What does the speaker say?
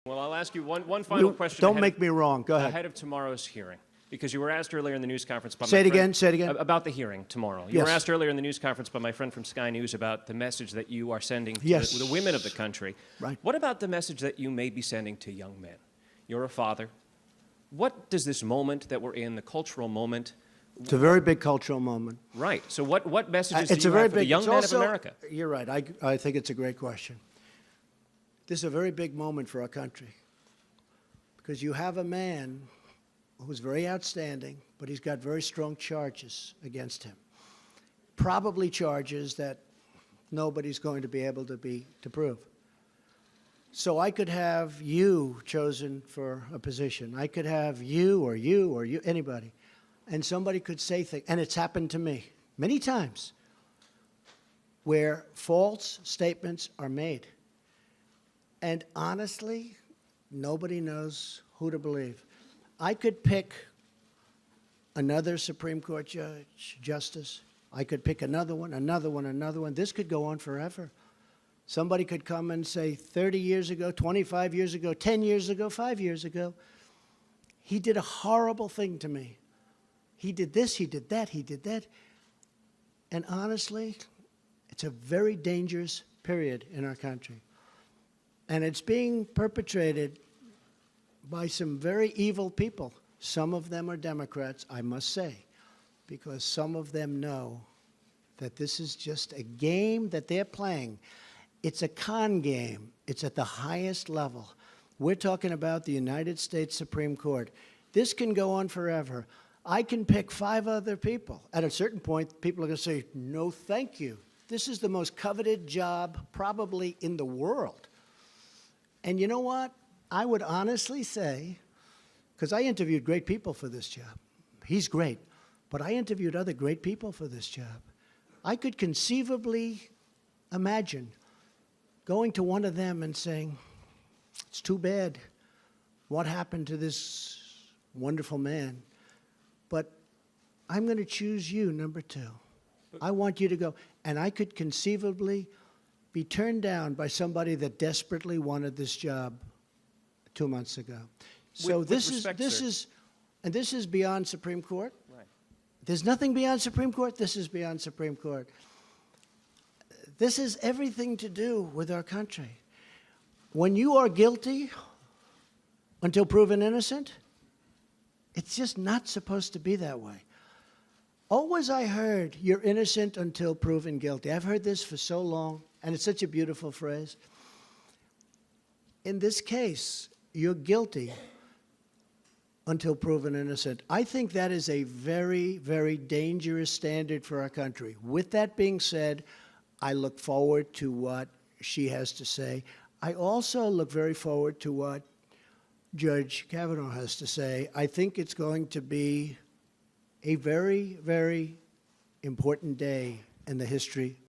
Well, I'll ask you one final question. Don't make me wrong. Go ahead. Ahead of tomorrow's hearing, because you were asked earlier in the news conference by Say it again. about the hearing tomorrow. You Yes. were asked earlier in the news conference by my friend from Sky News about the message that you are sending to Yes. the women of the country. Right. What about the message that you may be sending to young men? You're a father. What does this moment that we're in, the cultural moment, It's a very big cultural moment. right? So what messages It's do a you very have for the big. young It's men also, of America? You're right. I think it's a great question. This is a very big moment for our country because you have a man who's very outstanding, but he's got very strong charges against him. Probably charges that nobody's going to be able to prove. So I could have you chosen for a position. I could have you, anybody. And somebody could say things, and it's happened to me many times, where false statements are made. And honestly, nobody knows who to believe. I could pick another Supreme Court justice. I could pick another one, another one, another one. This could go on forever. Somebody could come and say 30 years ago, 25 years ago, 10 years ago, 5 years ago, he did a horrible thing to me. He did this, he did that, he did that. And honestly, it's a very dangerous period in our country. And it's being perpetrated by some very evil people. Some of them are Democrats, I must say, because some of them know that this is just a game that they're playing. It's a con game. It's at the highest level. We're talking about the United States Supreme Court. This can go on forever. I can pick 5 other people. At a certain point, people are going to say, no, thank you. This is the most coveted job probably in the world. And you know what? I would honestly say, because I interviewed great people for this job. He's great. But I interviewed other great people for this job. I could conceivably imagine going to one of them and saying, it's too bad what happened to this wonderful man, but I'm going to choose you, number 2. I want you to go. And I could conceivably be turned down by somebody that desperately wanted this job 2 months ago. So this is beyond Supreme Court. Right. There's nothing beyond Supreme Court. This is beyond Supreme Court. This has everything to do with our country. When you are guilty until proven innocent, it's just not supposed to be that way. Always I heard, you're innocent until proven guilty. I've heard this for so long, and it's such a beautiful phrase. In this case, you're guilty until proven innocent. I think that is a very, very dangerous standard for our country. With that being said, I look forward to what she has to say. I also look very forward to what Judge Kavanaugh has to say. I think it's going to be a very, very important day in the history